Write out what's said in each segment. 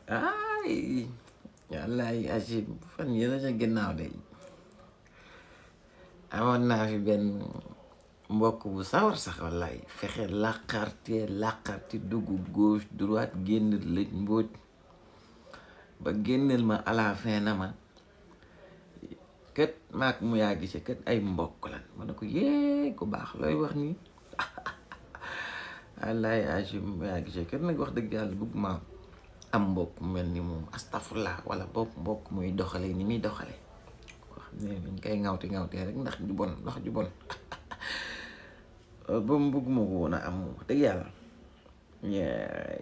ay wallaay Achib fan yëla ca ginnaaw de amoon naa fi benn mbokk bu sawar sax wallaay fexe làqarti dugg gauche droite génn lëj mbóot ba génneel ma à la fin na ma kët maak mu yaa gise kët ay mbokk lan ma ne ko yee ku baax looy wax nii wallaay Achib mu yaa gise kët nag wax dëgg yàlla bëgg ma am mbokk mel ni moom astafurlah wala bopp mbokk muy doxale ni muy doxale ko xam ne dañ koy ŋawtee rek ndax ju bon ndax ju bon ba mu bëgg ma ko woon a am moom dëgg yàlla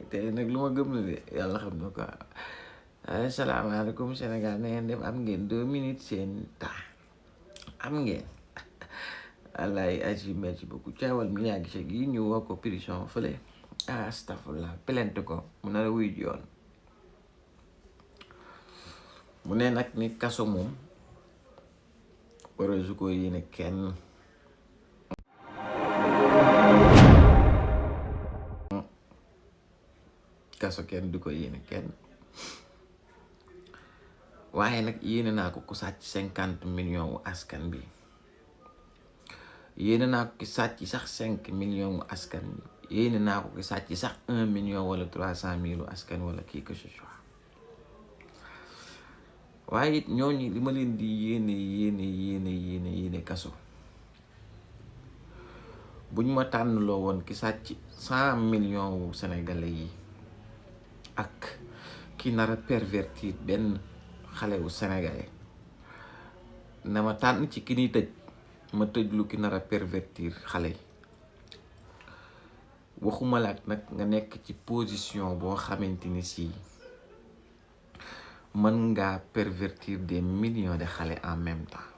te nag lu ma gëm la de yàlla xam na ko asalaamaaleykum Sénégal na ngeen dem am ngeen 2 minutes seen temps am ngeen wallaay aji merci beaucoup caawal mi yaa gise gi ñu woo ko prison fële astafurlah plainte ko mu nar a wuy ji yoon mu ne nag ni kaso moom wara su ko yéene kenn kaso kenn du ko yéene kenn waaye nag yéene naa ko ku sàcc 50 millions wu askan bi yéene naa ko ki sàcc sax 5 millions wu askan bi yéene naa ko ki sàcc sax 1 million wala 300 000 wu askan wala kii que ce soit waaye it ñooñu li ma leen di yéene kaso buñ ma tànnloo woon ki sàcc 100 millions wu sénégalais yi ak ki nar a pervertir benn xale wu sénégalais na ma tànn ci ki ni tëj ma tëj lu ki nar a pervertir xale yi waxuma laat nag nga nekk ci position boo xamante ni si mën ngaa pervertir des millions de xale en même temps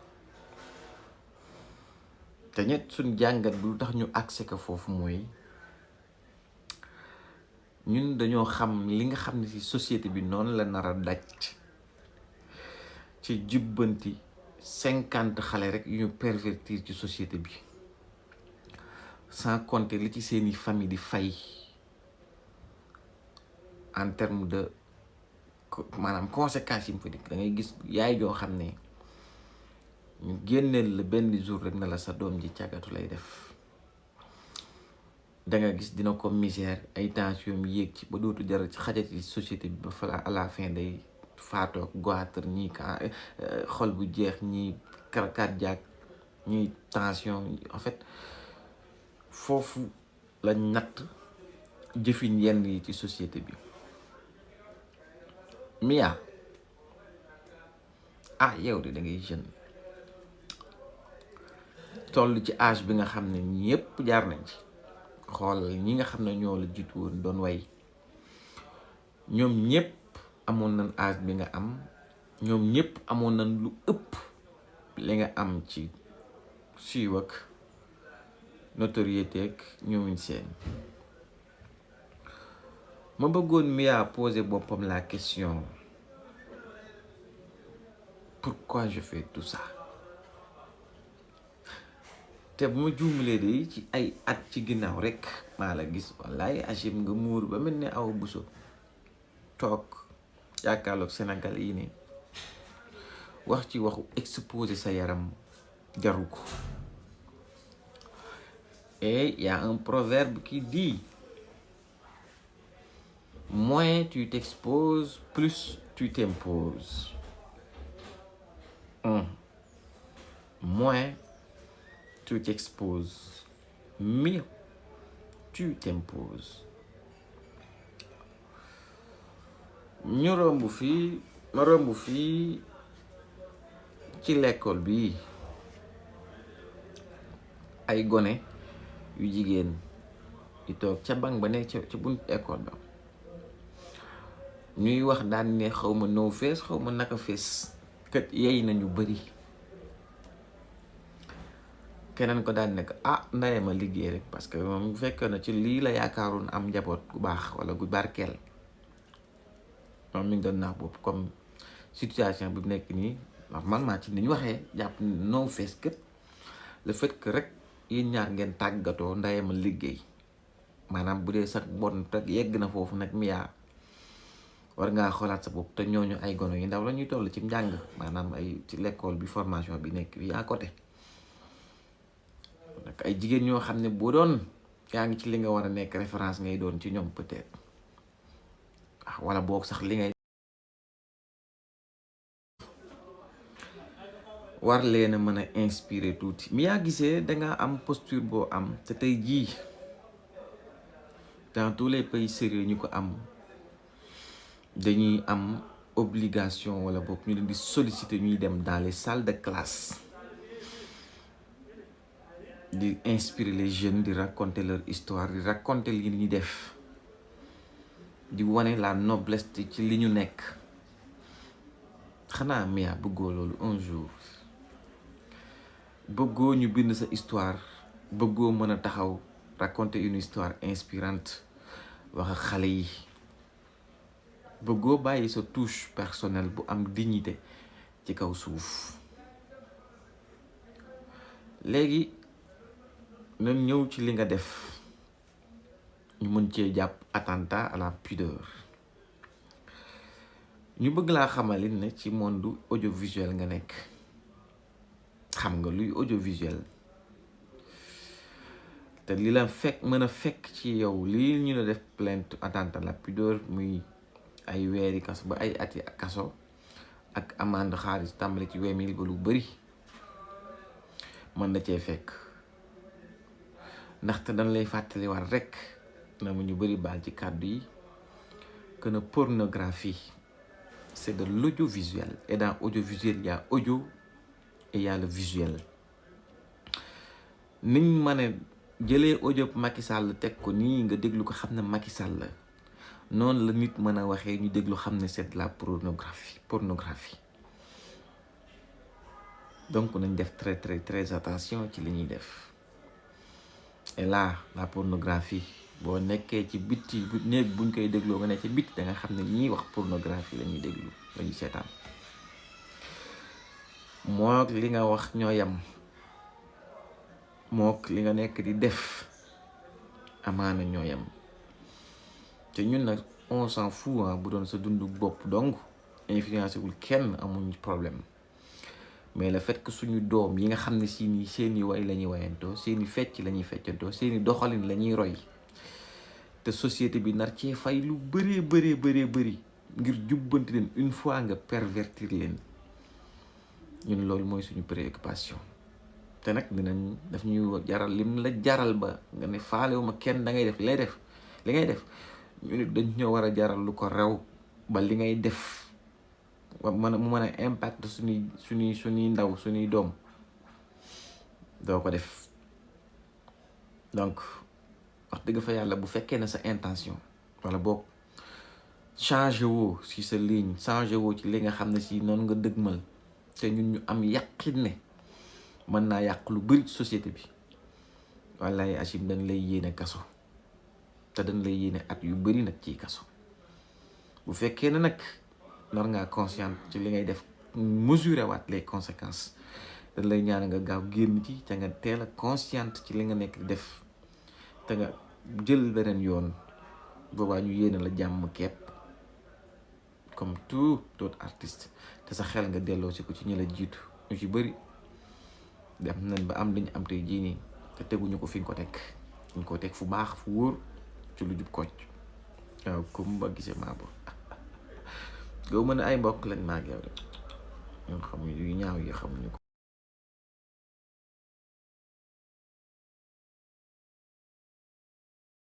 te ñett suñ jàngat bu lu tax ñu accès ko foofu mooy ñun dañoo xam li nga xam ne ci société bi noonu la nar a daj ci jubbanti 50 xale rek yu ñu pervertir ci société bi sans compter li ci seeni famille di fay en terme de maanaam conséquences yi mu fa dikk da ngay gis yaay joo xam ne ñu génneel la benn jour rek na la sa doom ji càggatu lay def da nga gis dina ko misère ay tension yéeg ci ba dootu jar ci xajat ci société bi ba fa à la fin day faatoog goitre ñii xol bu jeex ñii cardiaque ñii tension en fait foofu la natt jëfin yenn yi ci société bi Mia yow de da ngay jeune toll ci âge bi nga xam ne ñëpp jaar nañ ci xoolal ñi nga xam ne ñoo la jiitu woon doon way ñoom ñëpp amoon nañ âge bi nga am ñoom ñëpp amoon nañ lu ëpp li nga am ci siiw ak notoriété ak ñoomuñ seen ma bëggoon Mia poser boppam la question pourquoi je fais tout ça te bu ma juumalee de ci ay at ci ginnaaw rek maa la gis wallaay Achib nga muur ba mel ne Awa Bousso toog jàkkaarloog Sénégal yi ne wax ci waxu exposer sa yaram jaru ko et y a un proverbe qui dit moins tu t'exposes plus tu t'imposes moins tu t'exposes mieux tu t'imposes ma romb fii ci l'école bi ay gone yu jigéen yu toog ca banc ba nekk ca bunt école ba ñuy wax daan ne xaw ma no fees xaw ma naka fees kat yey nañu bari keneen ko daan nekk ndaye ma liggéey rek parce que moom bu fekkee na ci lii la yaakaaroon am njaboot gu baax wala gu barkeel moom mi ngi doon naax bopp comme situation bi nekk nii normalement ci ni ñu waxee jàpp no fees kat le fait que rek yéen ñaar ngeen tàggatoo ndaye ma liggéey maanaam bu dee sax bon rek yegg na foofu nag Mia war ngaa xoolaat sa bopp te ñooñu ay gono yi ndaw la ñuy toll ci njàng maanaam ay ci l'école bi formation bi nekk fii à côté nag ay jigéen ñoo xam ne boo doon yaa ngi ci li nga war a nekk référence ngay doon ci ñoom peut-être wala boog sax li ngay war leen a mën a inspirer tuuti Mia Guissé danga am posture boo am te tey jii dans tous les pays sérieux ñu ko am dañuy am obligation wala boog ñu leen di solliciter ñuy dem dans les salles de classe di inspirer les jeunes di raconter leur histoire di raconter li ñuy def di wane la noblesse ci li ñu nekk xanaa Mia bëggoo loolu un jour bëggoo ñu bind sa histoire bëggoo mën a taxaw raconter une histoire inspirante wax ak xale yi bëggoo bàyyi sa touche personnelle bu am dignité ci kaw suuf léegi nañ ñëw ci li nga def ñu mën cee jàpp attentat à la pudeur ñu bëgg laa xamalin ne ci monde audiovisuel nga nekk xam nga luy audiovisuel te li la fekk mën a fekk ci yow lii ñu la def plainte attentat à la pudeur muy ay weeri kaso ba ay ati kaso ak amende xaalis tàmbali ci 20 000 ba lu bari mën na cee fekk ndaxte dañ lay fàttali war rek na mu ñu bari baal ci kàddu yi que ne pornographie c'est de l'audiovisuel et dans audiovisuel il y a audio et il y a le visuel niñ mën a jëlee audio Macky Sall teg ko nii nga déglu ko xam ne Macky Sall la noonu la nit mën a waxee ñu déglu xam ne c'est de la pornographie donc nañ def très attention ci li ñuy def et là la pornographie boo nekkee ci bitti néeg buñ koy dégloo nga ne ci bitti da nga xam ne ñiy wax pornographie la ñuy déglu la ñuy seetaan mook li nga wax ñoo yam mook li nga nekk di def amaana ñoo yam te ñun nag on s'en fout bu doon sa dundu bopp donc influencé wul kenn amuñ problème mais le fait que suñu doom yi nga xam ne si nii seeni way la ñuy wayantoo seeni fecc la ñuy feccantoo seeni doxalin la ñuy roy te société bi nar cee fay lu bëri ngir jubbanti leen une fois nga pervertir leen ñun loolu mooy suñu préoccupation te nag dinañ daf ñuy jaral lim la jaral ba nga ne faalewuma kenn da ngay def li ngay def ñu nit dañ ñoo war a jaral lu ko rew ba li ngay def mu mën a impact suñuy ndaw suñuy doom doo ko def donc wax dëgg fa yàlla bu fekkee ne sa intention wala boog changé woo si sa ligne changé woo ci li nga xam ne si noonu nga dëgmal te ñun ñu am yàqin ne mën naa yàq lu bari société bi wallaay Achim dañ lay yéene kaso te dañ lay yéene at yu bari nag ci kaso bu fekkee ne nag nar ngaa conscient ci li ngay def mesurer waat les conséquences dañ lay ñaan nga gaaw génn ci te nga teel a conscient ci li nga nekk def te nga jël beneen yoon boobaa ñu yéene la jàmm kepp comme tout autre artiste te sa xel nga delloo si ko ci ñi la jiitu ñu ci bëri dem nañ ba am dañu am tey jii nii te teguñu ko fi nga ko teg ñu ko teg fu baax fu wóor ci lu jub kocc waaw Kumba Gisee Maabo gaw mën a ay mbokk lañ maag yow de ñun xamuñ yu ñaaw yi